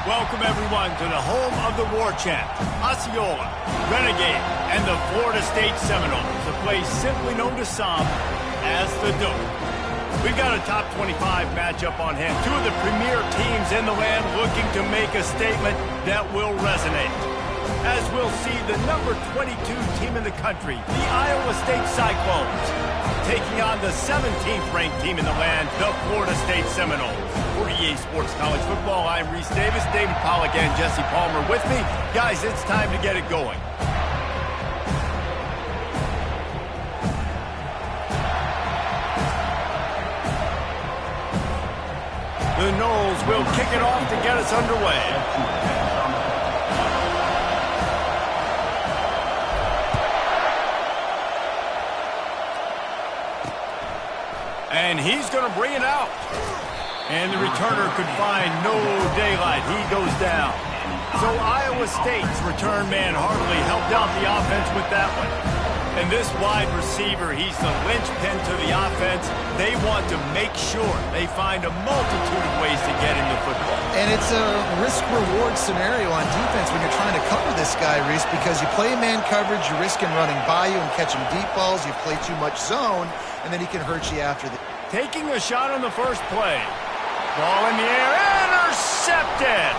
Welcome, everyone, to the home of the War Chant, Osceola, Renegade, and the Florida State Seminoles, a place simply known to some as the Dope. We've got a top 25 matchup on hand. Two of the premier teams in the land looking to make a statement that will resonate. As we'll see, the number 22 team in the country, the Iowa State Cyclones, taking on the 17th ranked team in the land, the Florida State Seminoles. For EA Sports College Football, I'm Reese Davis, David Pollack, and Jesse Palmer with me. Guys, it's time to get it going. The Noles will kick it off to get us underway. And he's going to bring it out. And the returner could find no daylight. He goes down. So Iowa State's return man hardly helped out the offense with that one. And this wide receiver, he's the linchpin to the offense. They want to make sure they find a multitude of ways to get him the football. And it's a risk-reward scenario on defense when you're trying to cover this guy, Reese, because you play man coverage, you risk him running by you and catching deep balls. You play too much zone, and then he can hurt you after the... Taking a shot on the first play. Ball in the air, intercepted.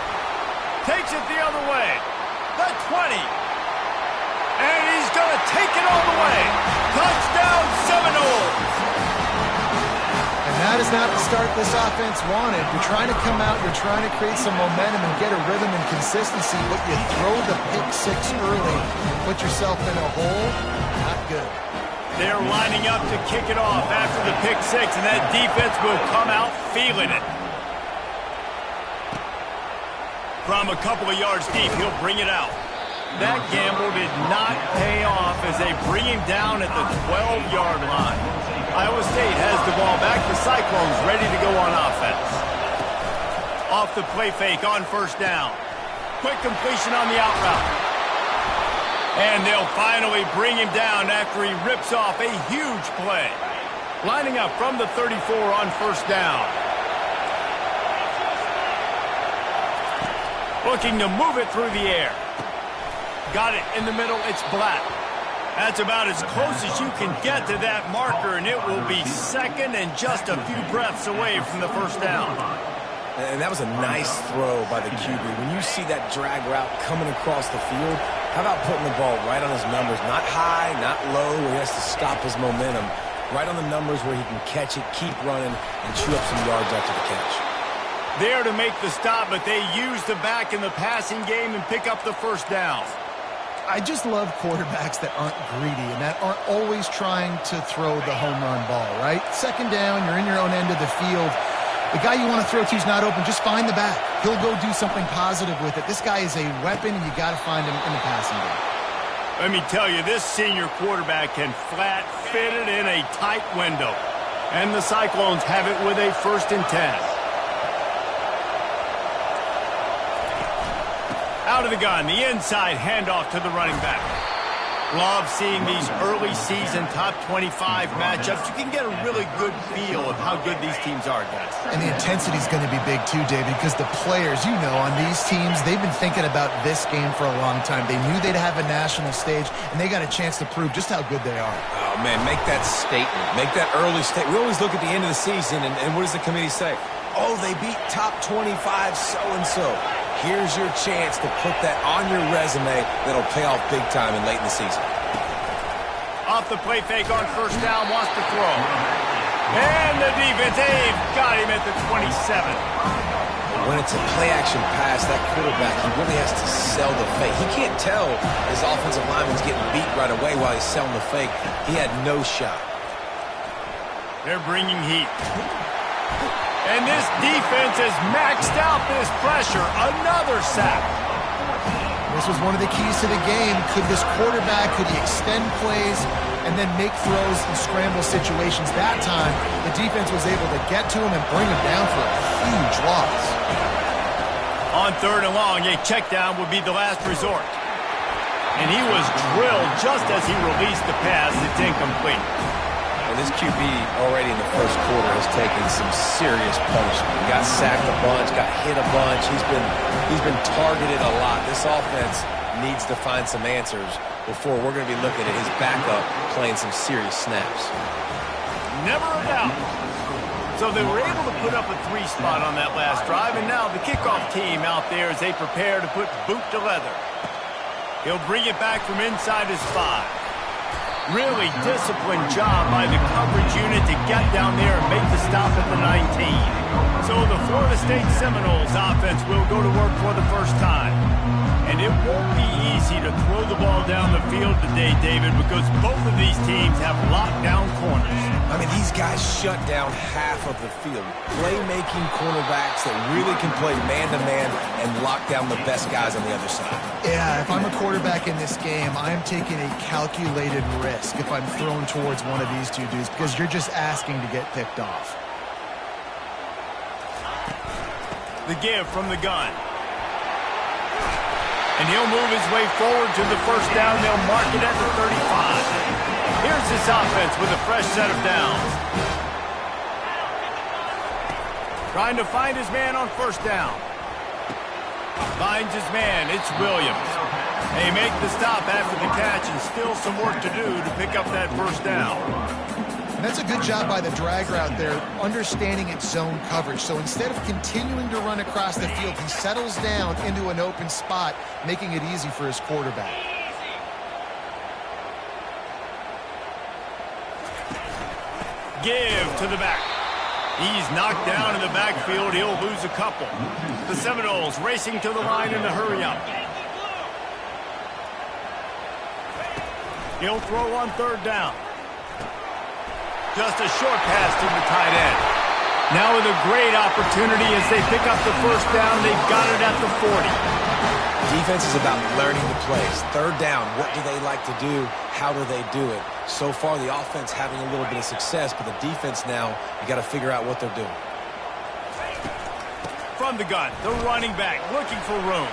Takes it the other way. The 20. And he's going to take it all the way. Touchdown, Seminoles. And that is not the start this offense wanted. You're trying to come out, you're trying to create some momentum and get a rhythm and consistency, but you throw the pick six early and put yourself in a hole. Not good. They're lining up to kick it off after the pick six, and that defense will come out feeling it. From a couple of yards deep, he'll bring it out. That gamble did not pay off as they bring him down at the 12-yard line. Iowa State has the ball back. The Cyclones ready to go on offense. Off the play fake on first down. Quick completion on the out route. And they'll finally bring him down after he rips off a huge play. Lining up from the 34 on first down. Looking to move it through the air. Got it in the middle. It's Black. That's about as close as you can get to that marker, and it will be second and just a few breaths away from the first down. And that was a nice throw by the QB. When you see that drag route coming across the field, how about putting the ball right on his numbers? Not high, not low, where he has to stop his momentum. Right on the numbers where he can catch it, keep running, and chew up some yards after the catch. There to make the stop, but they use the back in the passing game and pick up the first down. I just love quarterbacks that aren't greedy and that aren't always trying to throw the home run ball, right? Second down, you're in your own end of the field. The guy you want to throw to is not open. Just find the back. He'll go do something positive with it. This guy is a weapon, and you got to find him in the passing game. Let me tell you, this senior quarterback can flat fit it in a tight window. And the Cyclones have it with a 1st and 10. Out of the gun, the inside handoff to the running back. Love seeing these early season top 25 matchups. You can get a really good feel of how good these teams are, guys. And the intensity is going to be big too, David, because the players, you know, on these teams, they've been thinking about this game for a long time. They knew they'd have a national stage, and they got a chance to prove just how good they are. Oh, man, make that statement. Make that early statement. We always look at the end of the season, and what does the committee say? Oh, they beat top 25 so-and-so. Here's your chance to put that on your resume that'll pay off big time and late in the season. Off the play fake on first down, wants to throw. And the defense, they've got him at the 27. When it's a play-action pass, that quarterback, he really has to sell the fake. He can't tell his offensive lineman's getting beat right away while he's selling the fake. He had no shot. They're bringing heat. And this defense has maxed out this pressure. Another sack. This was one of the keys to the game. Could this quarterback, could he extend plays and then make throws in scramble situations? That time, the defense was able to get to him and bring him down for a huge loss. On 3rd and long, a check down would be the last resort. And he was drilled just as he released the pass. It's incomplete. And this QB already in the first quarter has taken some serious punishment. He got sacked a bunch, got hit a bunch. He's been targeted a lot. This offense needs to find some answers before we're going to be looking at his backup playing some serious snaps. Never a doubt. So they were able to put up a 3 spot on that last drive, and now the kickoff team out there as they prepare to put boot to leather. He'll bring it back from inside his 5. Really disciplined job by the coverage unit to get down there and make the stop at the 19. So the Florida State Seminoles offense will go to work for the first time. And it won't be easy to throw the ball down the field today, David, because both of these teams have lockdown corners. I mean, these guys shut down half of the field. Playmaking cornerbacks that really can play man-to-man and lock down the best guys on the other side. Yeah, if I'm a quarterback in this game, I'm taking a calculated risk if I'm thrown towards one of these two dudes because you're just asking to get picked off. The give from the gun. And he'll move his way forward to the first down. They'll mark it at the 35. Here's this offense with a fresh set of downs. Trying to find his man on first down. Finds his man. It's Williams. They make the stop after the catch and still some work to do to pick up that first down. And that's a good job by the drag route there, understanding its zone coverage. So instead of continuing to run across the field, he settles down into an open spot, making it easy for his quarterback. Give to the back. He's knocked down in the backfield. He'll lose a couple. The Seminoles racing to the line in a hurry up. He'll throw on third down. Just a short pass to the tight end. Now with a great opportunity as they pick up the first down. They've got it at the 40. Defense is about learning the plays. Third down, what do they like to do? How do they do it? So far, the offense having a little bit of success, but the defense now, you got to figure out what they're doing. From the gun, the running back looking for room.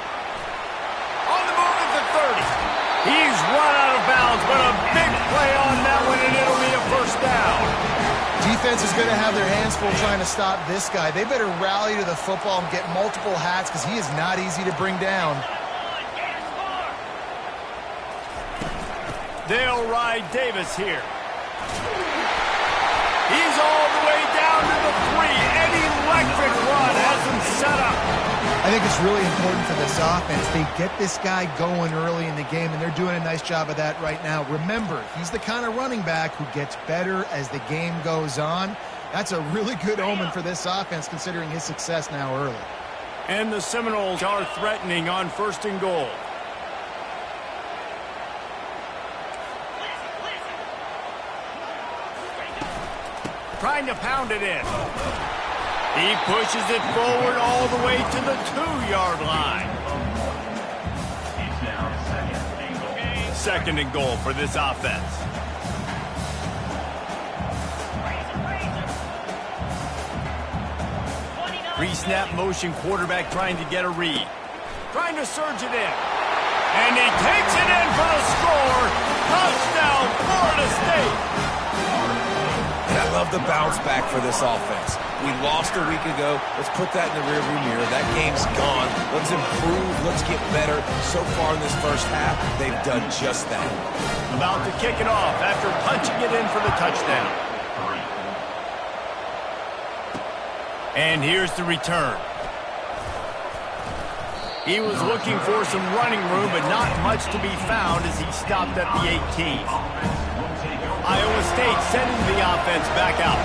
On the move at the 30. He's run out of bounds, but a big play on that one, and it'll be a first down. Defense is going to have their hands full trying to stop this guy. They better rally to the football and get multiple hats because he is not easy to bring down. They'll ride Davis here. He's all the way down to the 3. An electric run has him set up. I think it's really important for this offense. They get this guy going early in the game, and they're doing a nice job of that right now. Remember, he's the kind of running back who gets better as the game goes on. That's a really good omen for this offense, considering his success now early. And the Seminoles are threatening on first and goal. Trying to pound it in. He pushes it forward all the way to the 2-yard line. Second and goal for this offense. Pre-snap motion quarterback trying to get a read. Trying to surge it in. And he takes it in for the score. Touchdown, Florida State. And I love the bounce back for this offense. We lost a week ago. Let's put that in the rearview mirror. That game's gone. Let's improve. Let's get better. So far in this first half, they've done just that. About to kick it off after punching it in for the touchdown. And here's the return. He was looking for some running room, but not much to be found as he stopped at the 18. Iowa State sending the offense back out.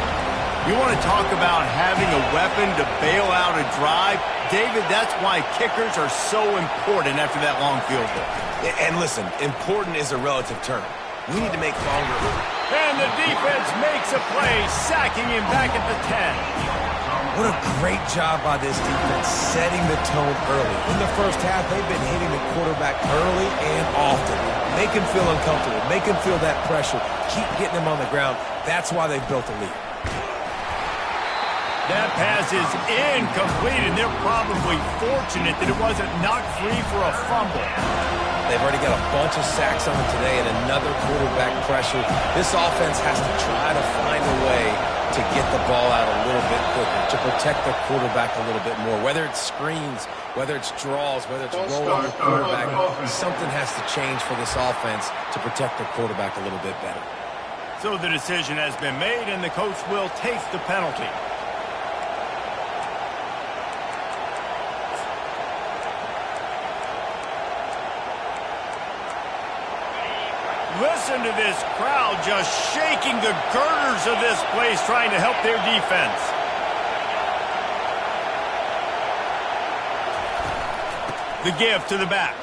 You want to talk about having a weapon to bail out a drive? David, that's why kickers are so important after that long field goal. And listen, important is a relative term. We need to make longer. And the defense makes a play, sacking him back at the 10. What a great job by this defense setting the tone early. In the first half, they've been hitting the quarterback early and often. Make him feel uncomfortable. Make him feel that pressure. Keep getting him on the ground. That's why they've built a lead. That pass is incomplete, and they're probably fortunate that it wasn't knocked free for a fumble. They've already got a bunch of sacks on them today and another quarterback pressure. This offense has to try to find a way to get the ball out a little bit quicker, to protect the quarterback a little bit more. Whether it's screens, whether it's draws, whether it's rolling the quarterback, something has to change for this offense to protect the quarterback a little bit better. So the decision has been made, and the coach will take the penalty. Listen to this crowd just shaking the girders of this place, trying to help their defense. The give to the back.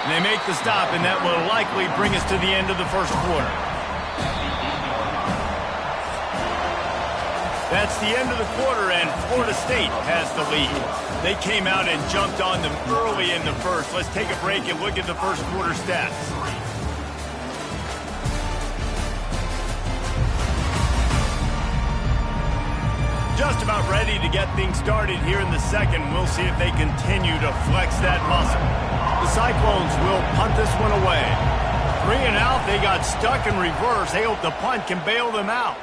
And they make the stop, and that will likely bring us to the end of the first quarter. That's the end of the quarter, and Florida State has the lead. They came out and jumped on them early in the first. Let's take a break and look at the first quarter stats. Just about ready to get things started here in the second. We'll see if they continue to flex that muscle. The Cyclones will punt this one away. 3 and out, they got stuck in reverse. They hope the punt can bail them out.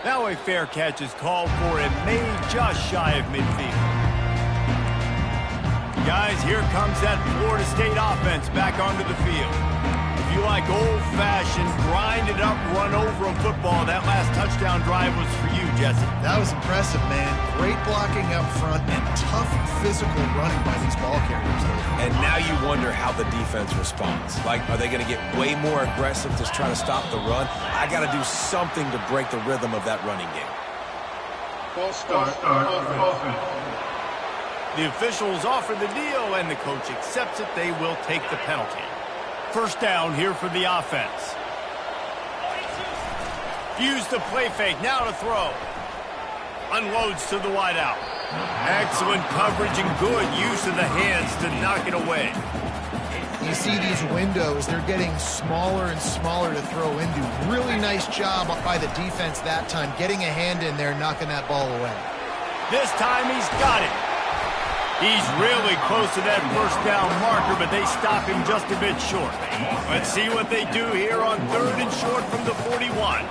Now a fair catch is called for and made just shy of midfield. Guys, here comes that Florida State offense back onto the field. If you like old-fashioned, grind-it-up, run-over football, that last touchdown drive was for you, Jesse. That was impressive, man. Great blocking up front and tough physical running by these ball carriers. And now you wonder how the defense responds. Like, are they going to get way more aggressive to try to stop the run? I got to do something to break the rhythm of that running game. False start. The officials offer the deal, and the coach accepts it. They will take the penalty. First down here for the offense. Use the play fake, now to throw. Unloads to the wideout. Excellent coverage and good use of the hands to knock it away. You see these windows, they're getting smaller and smaller to throw into. Really nice job by the defense that time, getting a hand in there, knocking that ball away. This time he's got it. He's really close to that first down marker, but they stop him just a bit short. Let's see what they do here on 3rd and short from the 41.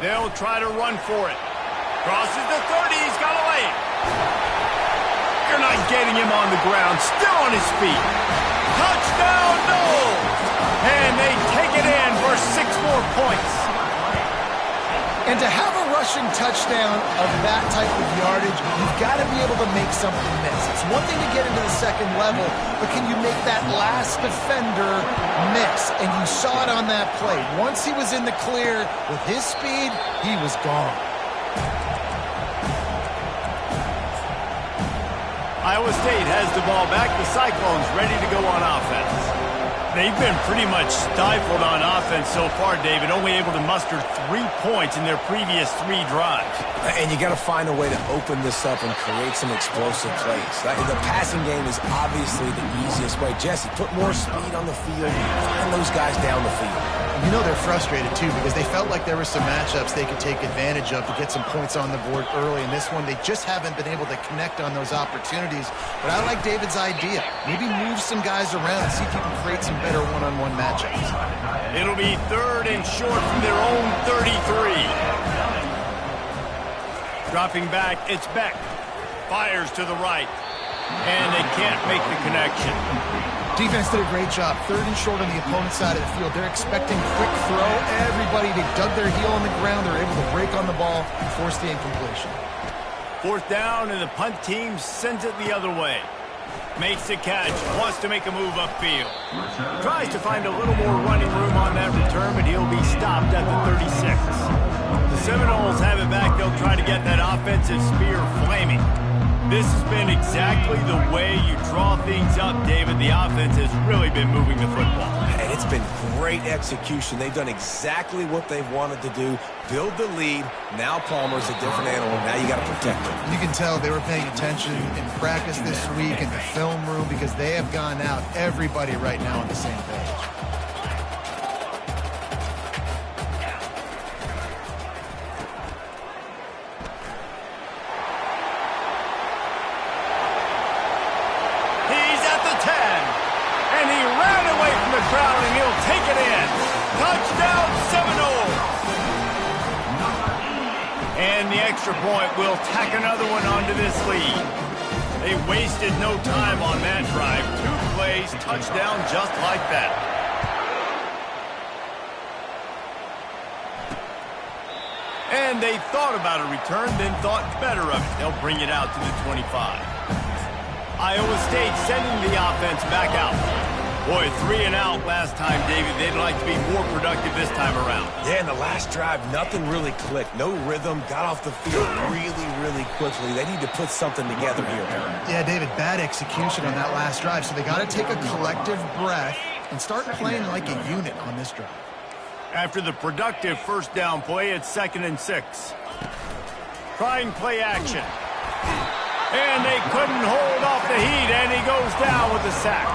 They'll try to run for it. Crosses the 30, he's got a lane. You're not getting him on the ground, still on his feet. Touchdown, no! And they take it in for 6 more points. And to have a rushing touchdown of that type of yardage, you've got to be able to make something miss. It's one thing to get into the second level, but can you make that last defender miss? And you saw it on that play. Once he was in the clear with his speed, he was gone. Iowa State has the ball back. The Cyclones ready to go on offense. They've been pretty much stifled on offense so far, David, only able to muster 3 points in their previous 3 drives. And you got to find a way to open this up and create some explosive plays. The passing game is obviously the easiest way. Jesse, put more speed on the field, find those guys down the field. You know they're frustrated, too, because they felt like there were some matchups they could take advantage of to get some points on the board early. In this one, they just haven't been able to connect on those opportunities. But I like David's idea. Maybe move some guys around and see if you can create some better one-on-one matchups. It'll be 3rd and short from their own 33. Dropping back, it's Beck. Fires to the right. And they can't make the connection. Defense did a great job. 3rd and short on the opponent's side of the field. They're expecting quick throw. Everybody, they dug their heel on the ground. They're able to break on the ball and force the incompletion. 4th down, and the punt team sends it the other way. Makes the catch, wants to make a move upfield. Tries to find a little more running room on that return, but he'll be stopped at the 36. The Seminoles have it back. They'll try to get that offensive spear flaming. This has been exactly the way you draw things up, David. The offense has really been moving the football. And it's been great execution. They've done exactly what they've wanted to do. Build the lead. Now Palmer's a different animal. Now you got to protect him. You can tell they were paying attention in practice this week in the film room because they have gone out, everybody right now on the same page. crowd, and he'll take it in. Touchdown Seminoles! And the extra point will tack another one onto this lead. They wasted no time on that drive. 2 plays, touchdown just like that. And they thought about a return, then thought better of it. They'll bring it out to the 25. Iowa State sending the offense back out. Boy, 3 and out last time, David. They'd like to be more productive this time around. Yeah, in the last drive, nothing really clicked. No rhythm, got off the field really quickly. They need to put something together here. Yeah, David, bad execution on that last drive, so they got to take a collective breath and start playing like a unit on this drive. After the productive first down play, it's 2nd and 6. Trying play action. And they couldn't hold off the heat, and he goes down with a sack.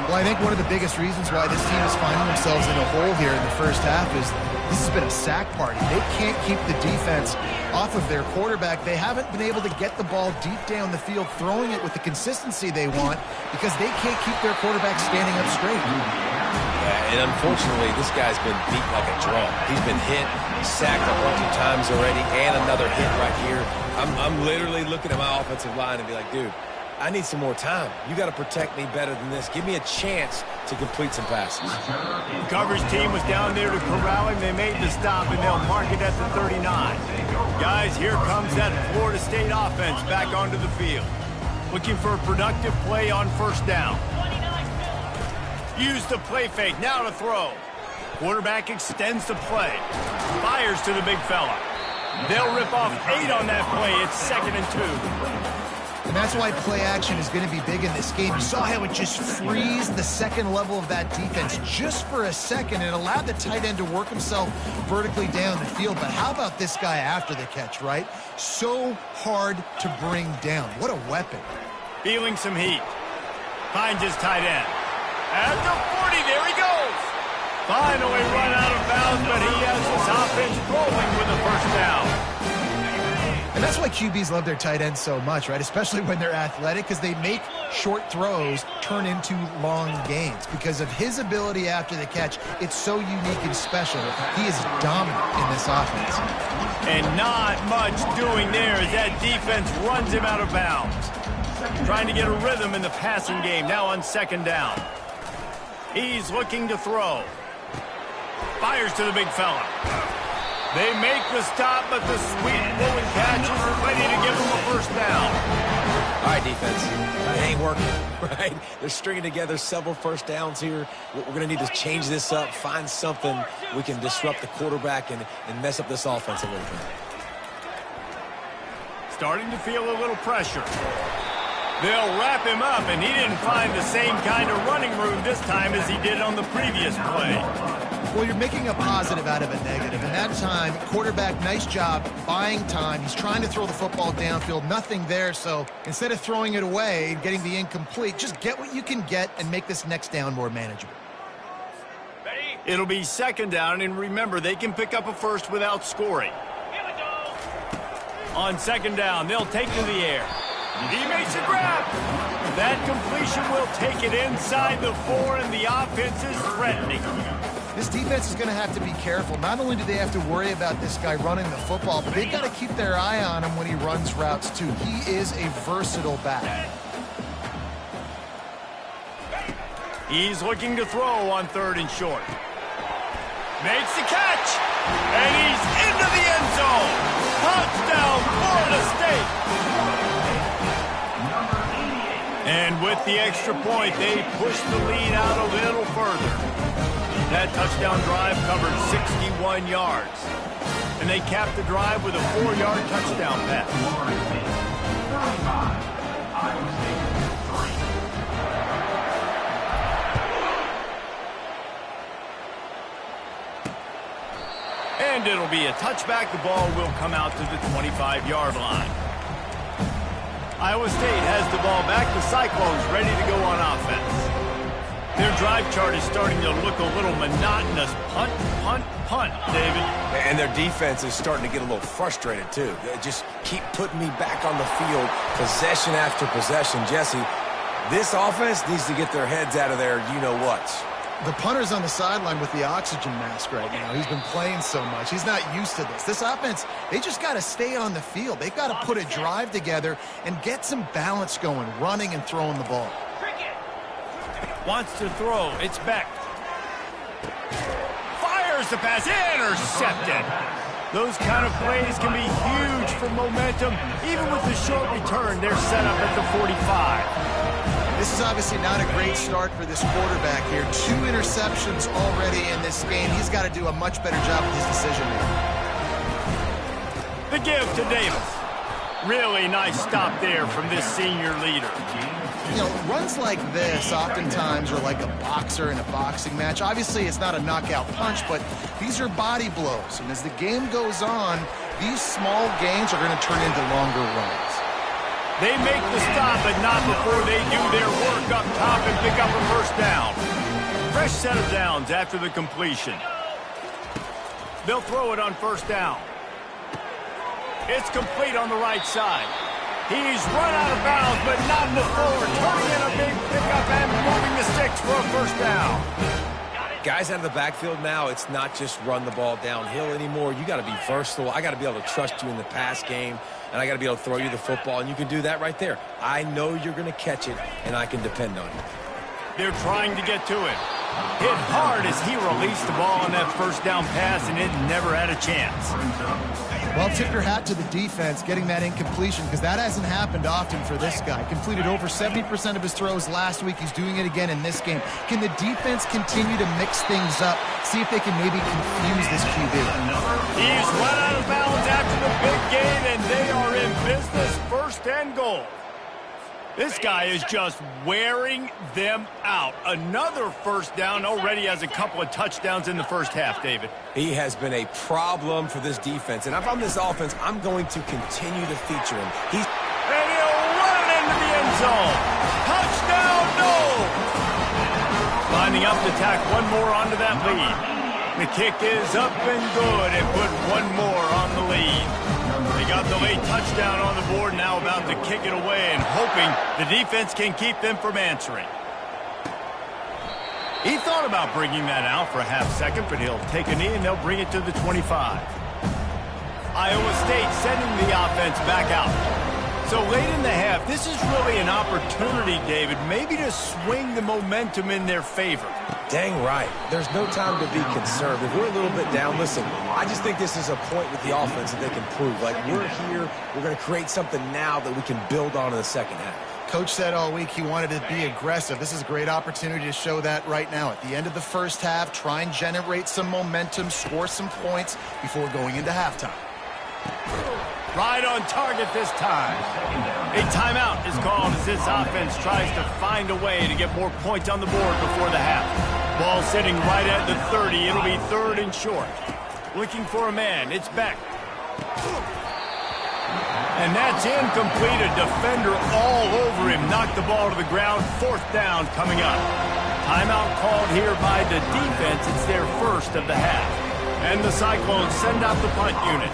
Well, I think one of the biggest reasons why this team is finding themselves in a hole here in the first half is this has been a sack party. They can't keep the defense off of their quarterback. They haven't been able to get the ball deep down the field, throwing it with the consistency they want because they can't keep their quarterback standing up straight. Yeah, and unfortunately, this guy's been beat like a drum. He's been hit, sacked a bunch of times already, and another hit right here. I'm literally looking at my offensive line and be like, dude, I need some more time. You got to protect me better than this. Give me a chance to complete some passes. The coverage team was down there to corral him. They made the stop, and they'll mark it at the 39. Guys, here comes that Florida State offense back onto the field. Looking for a productive play on first down. Use the play fake. Now to throw. Quarterback extends the play. Fires to the big fella. They'll rip off 8 on that play. It's 2nd and 2. And that's why play action is going to be big in this game. You saw how it just freezed the second level of that defense just for a second and allowed the tight end to work himself vertically down the field. But how about this guy after the catch, right? So hard to bring down. What a weapon. Feeling some heat. Finds his tight end. At the 40, there he goes. Finally run out of bounds, but he has his offense rolling with a first down. And that's why QBs love their tight ends so much, right? Especially when they're athletic, because they make short throws turn into long gains. Because of his ability after the catch, it's so unique and special. He is dominant in this offense. And not much doing there as that defense runs him out of bounds. Trying to get a rhythm in the passing game, now on 2nd down. He's looking to throw. Fires to the big fella. They make the stop, but the sweet pulling catch is ready to give them a first down. All right, defense. It ain't working, right? They're stringing together several first downs here. We're going to need to change this up, find something we can disrupt the quarterback and mess up this offense a little bit. Starting to feel a little pressure. They'll wrap him up, and he didn't find the same kind of running room this time as he did on the previous play. Well, you're making a positive out of a negative. And that time, quarterback, nice job buying time. He's trying to throw the football downfield. Nothing there. So instead of throwing it away and getting the incomplete, just get what you can get and make this next down more manageable. It'll be 2nd down, and remember, they can pick up a first without scoring. On 2nd down, they'll take to the air. He makes a grab. That completion will take it inside the 4, and the offense is threatening. This defense is going to have to be careful. Not only do they have to worry about this guy running the football, but they've got to keep their eye on him when he runs routes, too. He is a versatile back. He's looking to throw on 3rd and short. Makes the catch, and he's into the end zone. Touchdown, Florida State. And with the extra point, they push the lead out a little further. That touchdown drive covered 61 yards. And they capped the drive with a 4-yard touchdown pass. And it'll be a touchback. The ball will come out to the 25-yard line. Iowa State has the ball back. The Cyclones ready to go on offense. Their drive chart is starting to look a little monotonous. Punt, punt, punt, David. And their defense is starting to get a little frustrated, too. They just keep putting me back on the field, possession after possession. Jesse, this offense needs to get their heads out of there, you-know-what. The punter's on the sideline with the oxygen mask right now. He's been playing so much. He's not used to this. This offense, they just got to stay on the field. They've got to put a drive together and get some balance going, running and throwing the ball. Wants to throw. It's Beck. Fires the pass. Intercepted. Those kind of plays can be huge for momentum. Even with the short return, they're set up at the 45. This is obviously not a great start for this quarterback here. 2 interceptions already in this game. He's got to do a much better job with his decision-making. The give to Davis. Really nice stop there from this senior leader. You know, runs like this oftentimes are like a boxer in a boxing match. Obviously, it's not a knockout punch, but these are body blows. And as the game goes on, these small gains are going to turn into longer runs. They make the stop, but not before they do their work up top and pick up a first down. Fresh set of downs after the completion. They'll throw it on first down. It's complete on the right side. He's run out of bounds, but not before turning in a big pickup and moving the sticks for a first down. Guys out of the backfield now, it's not just run the ball downhill anymore. You got to be versatile. I got to be able to trust you in the pass game, and I got to be able to throw you the football, and you can do that right there. I know you're going to catch it, and I can depend on you. They're trying to get to it. Hit hard as he released the ball on that first down pass, and it never had a chance. Well, tip your hat to the defense getting that incompletion, because that hasn't happened often for this guy. Completed over 70% of his throws last week. He's doing it again in this game. Can the defense continue to mix things up, see if they can maybe confuse this QB? He's run out of bounds after the big gain, and they are in business, first and goal. This guy is just wearing them out. Another first down, already has a couple of touchdowns in the first half, David. He has been a problem for this defense. And if I'm this offense, I'm going to continue to feature him. And he'll run it into the end zone. Touchdown, no! Lining up to tack one more onto that lead. The kick is up and good and put one more on the lead. They got the late touchdown on the board, now about to kick it away and hoping the defense can keep them from answering. He thought about bringing that out for a half second, but he'll take a knee and they'll bring it to the 25. Iowa State sending the offense back out. So late in the half, this is really an opportunity, David, maybe to swing the momentum in their favor. Dang right. There's no time to be concerned. If we're a little bit down, listen, I just think this is a point with the offense that they can prove. Like, we're here, we're going to create something now that we can build on in the second half. Coach said all week he wanted to be aggressive. This is a great opportunity to show that right now. At the end of the first half, try and generate some momentum, score some points before going into halftime. Right on target this time. A timeout is called as this offense tries to find a way to get more points on the board before the half. Ball sitting right at the 30. It'll be third and short. Looking for a man. It's Beck. And that's incomplete. A defender all over him. Knocked the ball to the ground. Fourth down coming up. Timeout called here by the defense. It's their first of the half. And the Cyclones send out the punt unit.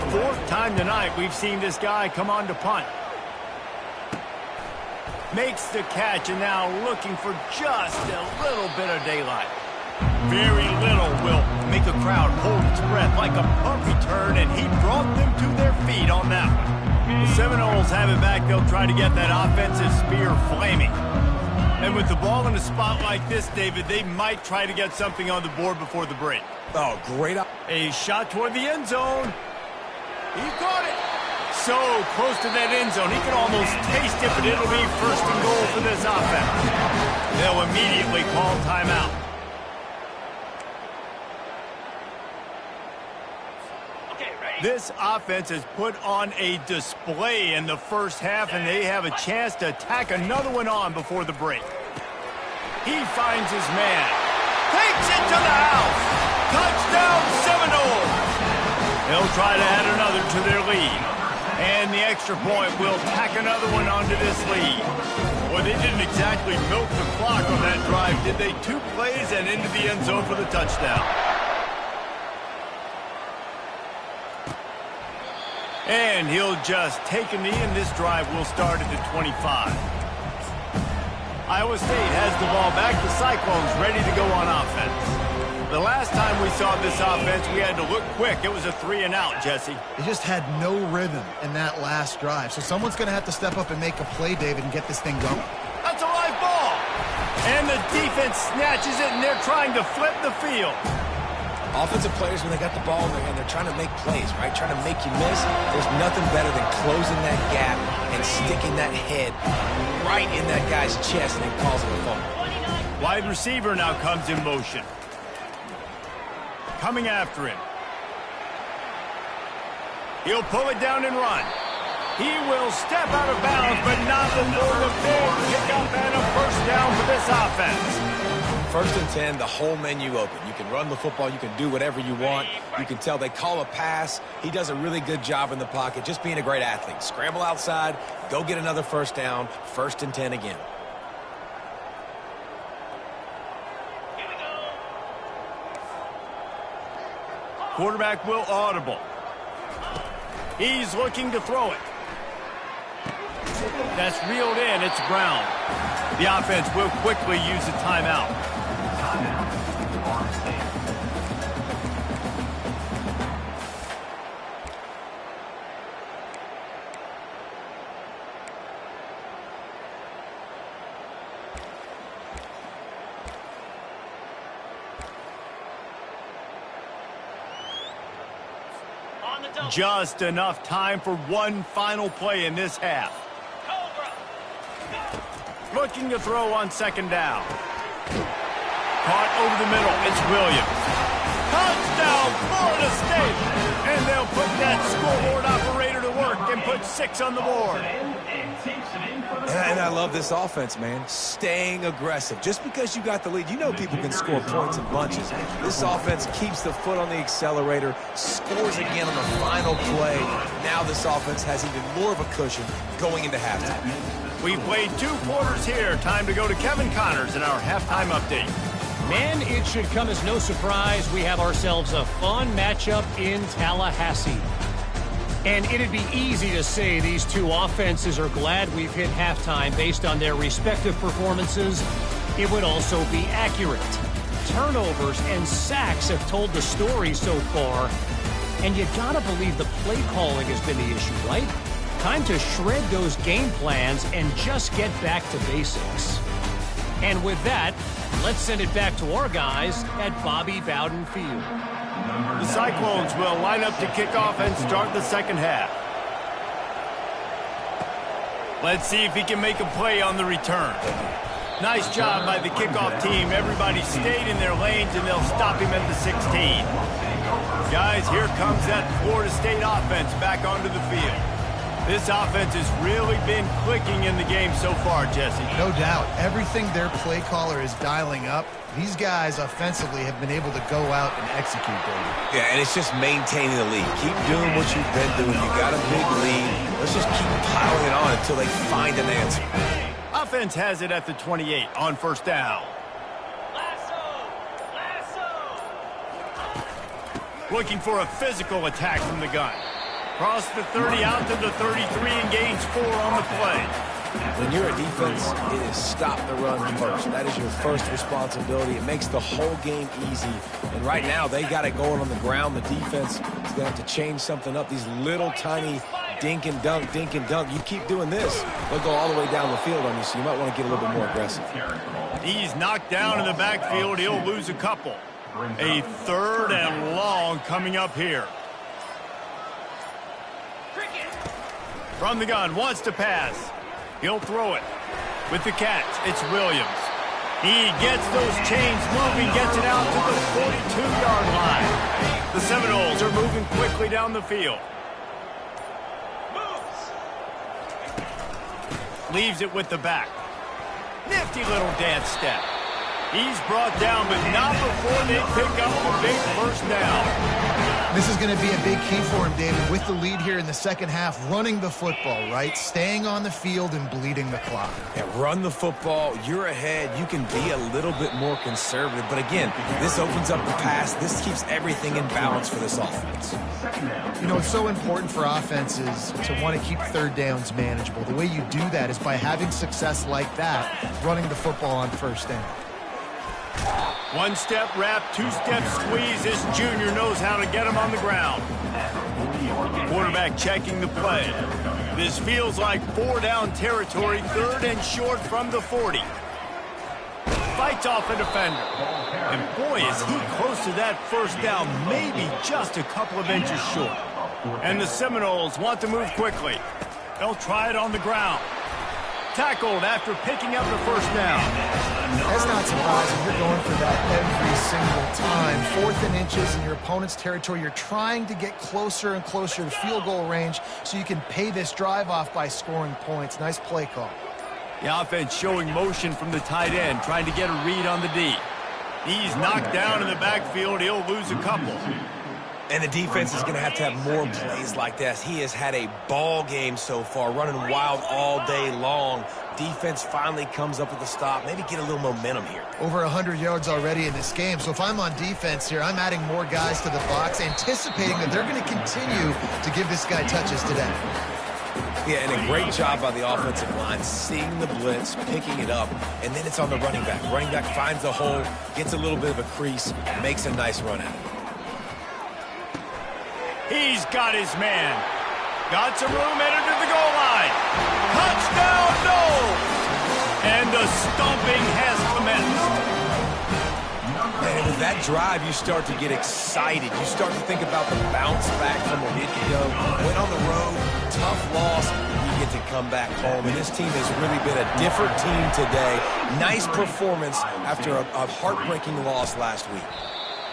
Fourth time tonight we've seen this guy come on to punt. Makes the catch and now looking for just a little bit of daylight. Very little will make a crowd hold its breath like a punt return, and he brought them to their feet on that one. The Seminoles have it back. They'll try to get that offensive spear flaming. And with the ball in a spot like this, David, they might try to get something on the board before the break. Oh, great. A shot toward the end zone. He caught it. So close to that end zone. He can almost taste it, but it'll be first and goal for this offense. They'll immediately call timeout. This offense has put on a display in the first half, and they have a chance to tack another one on before the break. He finds his man. Takes it to the house. Touchdown, Seminoles. They'll try to add another to their lead. And the extra point will tack another one onto this lead. Boy, they didn't exactly milk the clock on that drive, did they? 2 plays and into the end zone for the touchdown. And he'll just take a knee, and this drive will start at the 25. Iowa State has the ball back. The Cyclones ready to go on offense. The last time we saw this offense, we had to look quick. It was a 3-and-out, Jesse. They just had no rhythm in that last drive. So someone's going to have to step up and make a play, David, and get this thing going. That's a live ball. And the defense snatches it, and they're trying to flip the field. Offensive players, when they got the ball in their hand, they're trying to make plays, right? Trying to make you miss. There's nothing better than closing that gap and sticking that head right in that guy's chest, and it calls it a fumble. Wide receiver now comes in motion. Coming after him. He'll pull it down and run. He will step out of bounds, but not before the big pickup and a first down for this offense. 1st and 10, the whole menu open. You can run the football. You can do whatever you want. You can tell they call a pass. He does a really good job in the pocket, just being a great athlete. Scramble outside, go get another first down, 1st and 10 again. Quarterback will audible. He's looking to throw it. That's reeled in. It's ground. The offense will quickly use a timeout. Just enough time for one final play in this half. Looking to throw on 2nd down. Caught over the middle. It's Williams. Touchdown, Florida State! And they'll put that scoreboard operator to work and put 6 on the board. And I love this offense, man. Staying aggressive. Just because you got the lead, you know people can score points in bunches. This offense keeps the foot on the accelerator, scores again on the final play. Now this offense has even more of a cushion going into halftime. We've played 2 quarters here. Time to go to Kevin Connors in our halftime update. Man, it should come as no surprise we have ourselves a fun matchup in Tallahassee. And it'd be easy to say these two offenses are glad we've hit halftime based on their respective performances. It would also be accurate. Turnovers and sacks have told the story so far. And you gotta believe the play calling has been the issue, right? Time to shred those game plans and just get back to basics. And with that, let's send it back to our guys at Bobby Bowden Field. The Cyclones will line up to kick off and start the 2nd half. Let's see if he can make a play on the return. Nice job by the kickoff team. Everybody stayed in their lanes, and they'll stop him at the 16. Guys, here comes that Florida State offense back onto the field. This offense has really been clicking in the game so far, Jesse. No doubt. Everything their play caller is dialing up, these guys offensively have been able to go out and execute, David. Yeah, and it's just maintaining the lead. Keep doing what you've been doing. You got a big lead. Let's just keep piling it on until they find an answer. Offense has it at the 28 on 1st down. Looking for a physical attack from the gun. Cross the 30 out to the 33 and gains 4 on the play. When you're a defense, it is stop the run first. That is your first responsibility. It makes the whole game easy. And right now, they got it going on the ground. The defense is going to have to change something up. These little tiny dink and dunk, dink and dunk. You keep doing this, they'll go all the way down the field on you, so you might want to get a little bit more aggressive. He's knocked down in the backfield. He'll lose a couple. A 3rd and long coming up here. From the gun, wants to pass. He'll throw it. With the catch, it's Williams. He gets those chains moving, gets it out to the 42-yard line. The Seminoles are moving quickly down the field. Leaves it with the back. Nifty little dance step. He's brought down, but not before they pick up the big first down. This is going to be a big key for him, David, with the lead here in the second half, running the football, right? Staying on the field and bleeding the clock. Yeah, run the football. You're ahead. You can be a little bit more conservative. But again, this opens up the pass. This keeps everything in balance for this offense. You know, it's so important for offenses to want to keep third downs manageable. The way you do that is by having success like that, running the football on first down. One-step wrap, two-step squeeze. This junior knows how to get him on the ground. Quarterback checking the play. This feels like 4-down territory, 3rd and short from the 40. Fights off a defender. And boy, is he close to that first down, maybe just a couple of inches short. And the Seminoles want to move quickly. They'll try it on the ground. Tackled after picking up the first down. That's not surprising. You're going for that every single time. 4th and inches in your opponent's territory. You're trying to get closer and closer to field goal range so you can pay this drive off by scoring points. Nice play call. The offense showing motion from the tight end, trying to get a read on the D. He's knocked down in the backfield. He'll lose a couple. And the defense is going to have more plays like this. He has had a ball game so far, running wild all day long. Defense finally comes up with a stop. Maybe get a little momentum here. Over 100 yards already in this game. So if I'm on defense here, I'm adding more guys to the box, anticipating that they're going to continue to give this guy touches today. Yeah, and a great job by the offensive line, seeing the blitz, picking it up, and then it's on the running back. Running back finds the hole, gets a little bit of a crease, makes a nice run at it. He's got his man. Got some room, headed to the goal line. Touchdown, no! And the stomping has commenced. And with that drive, you start to get excited. You start to think about the bounce back from a week ago. Went on the road, tough loss. You get to come back home. And this team has really been a different team today. Nice performance after a heartbreaking loss last week.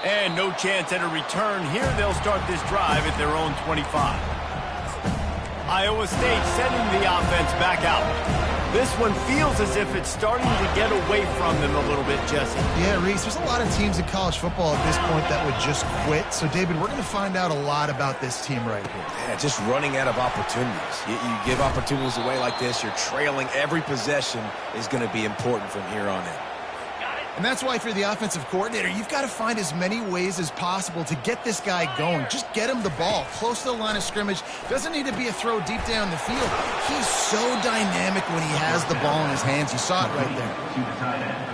And no chance at a return here. They'll start this drive at their own 25. Iowa State sending the offense back out. This one feels as if it's starting to get away from them a little bit, Jesse. Yeah, Reese, there's a lot of teams in college football at this point that would just quit. So, David, we're going to find out a lot about this team right here. Yeah, just running out of opportunities. You give opportunities away like this, you're trailing. Every possession is going to be important from here on in. And that's why if you're the offensive coordinator, you've got to find as many ways as possible to get this guy going. Just get him the ball close to the line of scrimmage. Doesn't need to be a throw deep down the field. He's so dynamic when he has the ball in his hands. You saw it right there.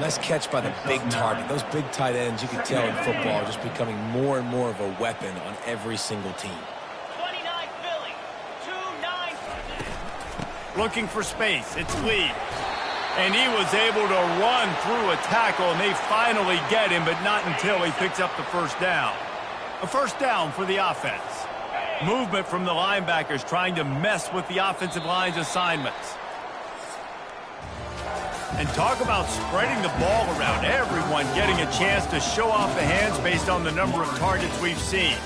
Nice catch by the big target. Those big tight ends, you can tell in football, are just becoming more and more of a weapon on every single team. 29 Philly, 2-9. Looking for space. It's Lee. And he was able to run through a tackle, and they finally get him, but not until he picks up the first down. A first down for the offense. Movement from the linebackers trying to mess with the offensive line's assignments. And talk about spreading the ball around. Everyone getting a chance to show off the hands based on the number of targets we've seen.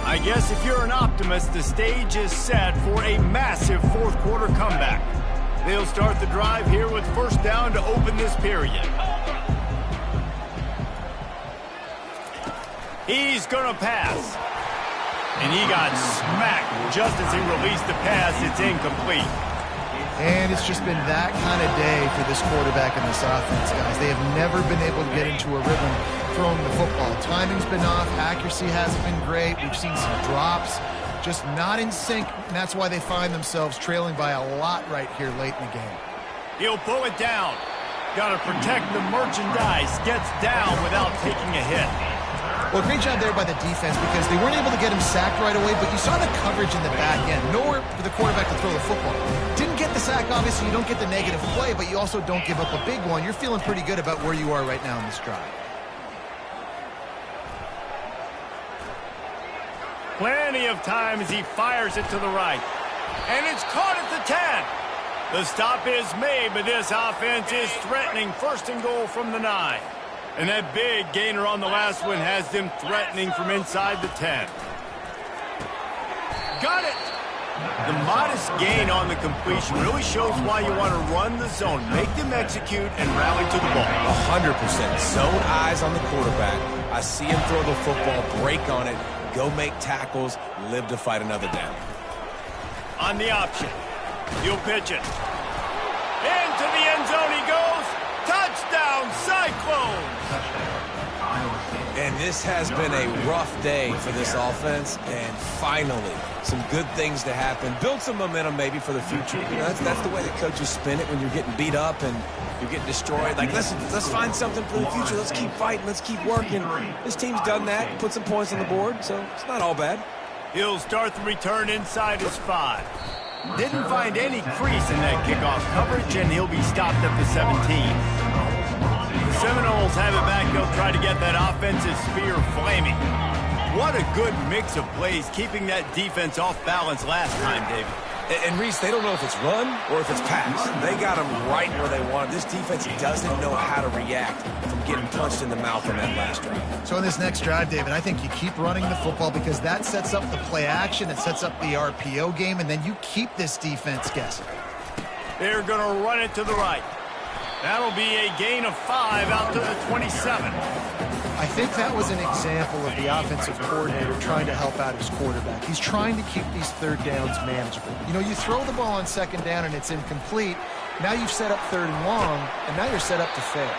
I guess if you're an optimist, the stage is set for a massive fourth quarter comeback. They'll start the drive here with first down to open this period. He's going to pass. And he got smacked just as he released the pass. It's incomplete. And it's just been that kind of day for this quarterback and this offense, guys. They have never been able to get into a rhythm throwing the football. Timing's been off. Accuracy hasn't been great. We've seen some drops. Just not in sync. And that's why they find themselves trailing by a lot right here late in the game. He'll pull it down. Got to protect the merchandise. Gets down without taking a hit. Well, great job there by the defense because they weren't able to get him sacked right away, but you saw the coverage in the back end. Nowhere for the quarterback to throw the football. Didn't get the sack, obviously. You don't get the negative play, but you also don't give up a big one. You're feeling pretty good about where you are right now in this drive. Plenty of time as he fires it to the right. And it's caught at the 10. The stop is made, but this offense is threatening first and goal from the 9. And that big gainer on the last one has them threatening from inside the 10. Got it! The modest gain on the completion really shows why you want to run the zone, make them execute, and rally to the ball. 100%. Zone eyes on the quarterback. I see him throw the football, break on it, go make tackles, live to fight another down. On the option, he'll pitch it. Into the end zone he goes. Touchdown, Cyclones! And this has been a rough day for this offense, and finally, some good things to happen. Build some momentum maybe for the future. You know, that's the way that coaches spin it when you're getting beat up and you're getting destroyed. Like, let's find something for the future. Let's keep fighting. Let's keep working. This team's done that, put some points on the board, so it's not all bad. He'll start the return inside his 5. Didn't find any crease in that kickoff coverage, and he'll be stopped at the 17. The Seminoles have it back. They'll try to get that offensive spear flaming. What a good mix of plays, keeping that defense off balance last time, David. And Reese, they don't know if it's run or if it's pass. They got them right where they want it. This defense doesn't know how to react from getting punched in the mouth on that last drive. So in this next drive, David, I think you keep running the football because that sets up the play action, it sets up the RPO game, and then you keep this defense guessing. They're going to run it to the right. That'll be a gain of 5 out to the 27. I think that was an example of the offensive coordinator trying to help out his quarterback. He's trying to keep these third downs manageable. You know, you throw the ball on second down and it's incomplete. Now you've set up third and long, and now you're set up to fail.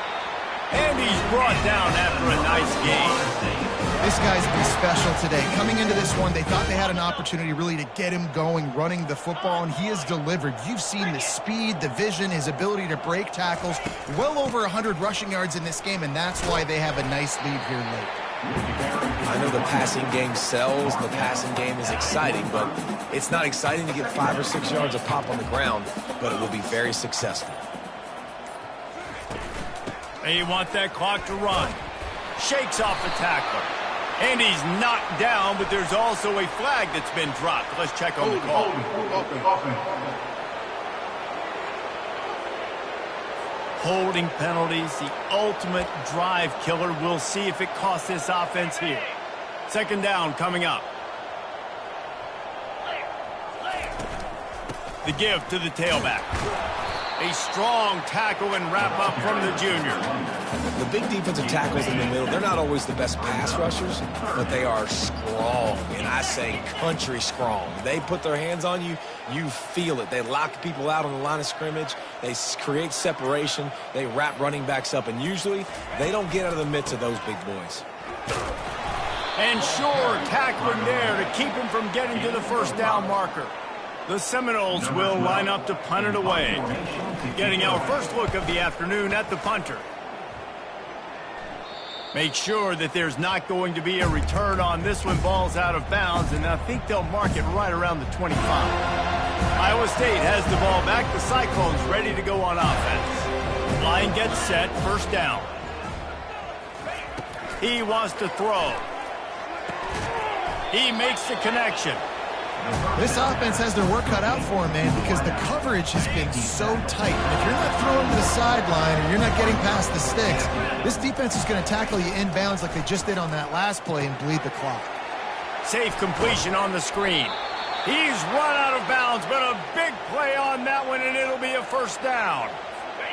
And he's brought down after a nice game. This guy's been special today. Coming into this one, they thought they had an opportunity really to get him going, running the football, and he has delivered. You've seen the speed, the vision, his ability to break tackles. Well over 100 rushing yards in this game, and that's why they have a nice lead here late. I know the passing game sells, the passing game is exciting, but it's not exciting to get 5 or 6 yards of pop on the ground, but it will be very successful. They want that clock to run. Shakes off the tackler. And he's knocked down, but there's also a flag that's been dropped. Let's check on the call. Holding penalties, the ultimate drive killer. We'll see if it costs this offense here. Second down coming up. The give to the tailback. A strong tackle and wrap up from the junior. The big defensive tackles in the middle, they're not always the best pass rushers, but they are strong, and I say country strong. They put their hands on you, you feel it. They lock people out on the line of scrimmage. They create separation. They wrap running backs up, and usually they don't get out of the midst of those big boys. And sure, tackling there to keep him from getting to the first down marker. The Seminoles will line up to punt it away. Getting our first look of the afternoon at the punter. Make sure that there's not going to be a return on this one. Ball's out of bounds, and I think they'll mark it right around the 25. Iowa State has the ball back. The Cyclones ready to go on offense. Line gets set, first down. He wants to throw. He makes the connection. This offense has their work cut out for him, man, because the coverage has been so tight. And if you're not throwing to the sideline or you're not getting past the sticks, this defense is going to tackle you inbounds like they just did on that last play and bleed the clock. Safe completion on the screen. He's run out of bounds, but a big play on that one, and it'll be a first down.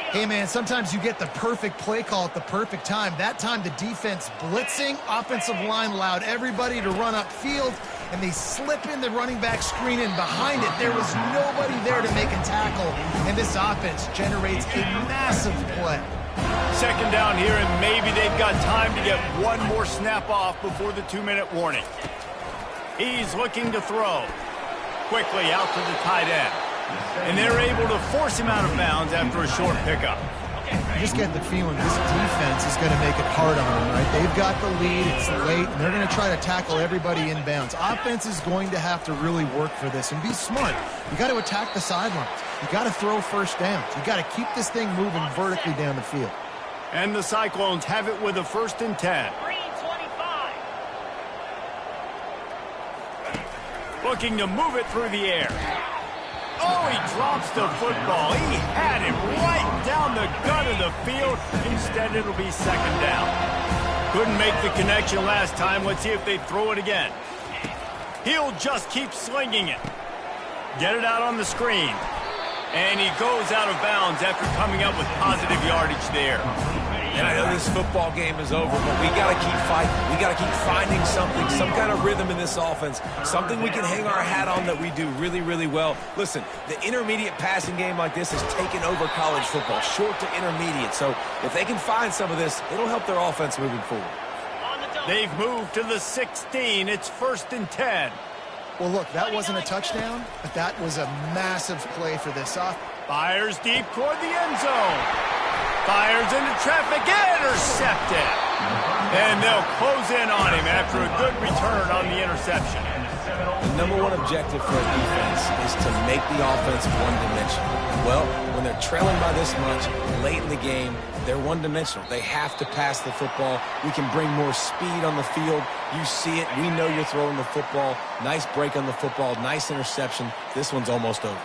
Hey, man, sometimes you get the perfect play call at the perfect time. That time the defense blitzing, offensive line allowed everybody to run upfield, and they slip in the running back screen, and behind it, there was nobody there to make a tackle, and this offense generates a massive play. Second down here, and maybe they've got time to get one more snap off before the 2-minute warning. He's looking to throw. Quickly out to the tight end. And they're able to force him out of bounds after a short pickup. You just get the feeling this defense is going to make it hard on them, right? They've got the lead, it's late, and they're going to try to tackle everybody inbounds. Offense is going to have to really work for this and be smart. You got to attack the sidelines. You got to throw first downs. You got to keep this thing moving vertically down the field. And the Cyclones have it with a 1st and 10. Looking to move it through the air. Oh, he drops the football. He had him right down the gut of the field. Instead, it'll be second down. Couldn't make the connection last time. Let's see if they throw it again. He'll just keep slinging it. Get it out on the screen. And he goes out of bounds after coming up with positive yardage there. And I know this football game is over, but we got to keep fighting. We got to keep finding something, some kind of rhythm in this offense, something we can hang our hat on that we do really, really well. Listen, the intermediate passing game like this has taken over college football, short to intermediate. So if they can find some of this, it'll help their offense moving forward. They've moved to the 16. It's 1st and 10. Well, look, that wasn't a touchdown, but that was a massive play for this offense. Fires deep toward the end zone. Fires into traffic, intercepted. And they'll close in on him after a good return on the interception. The number one objective for a defense is to make the offense one-dimensional. Well, when they're trailing by this much late in the game, they're one-dimensional. They have to pass the football. We can bring more speed on the field. You see it. We know you're throwing the football. Nice break on the football. Nice interception. This one's almost over.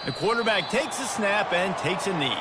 The quarterback takes a snap and takes a knee.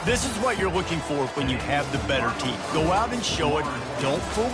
This is what you're looking for when you have the better team. Go out and show it. Don't fool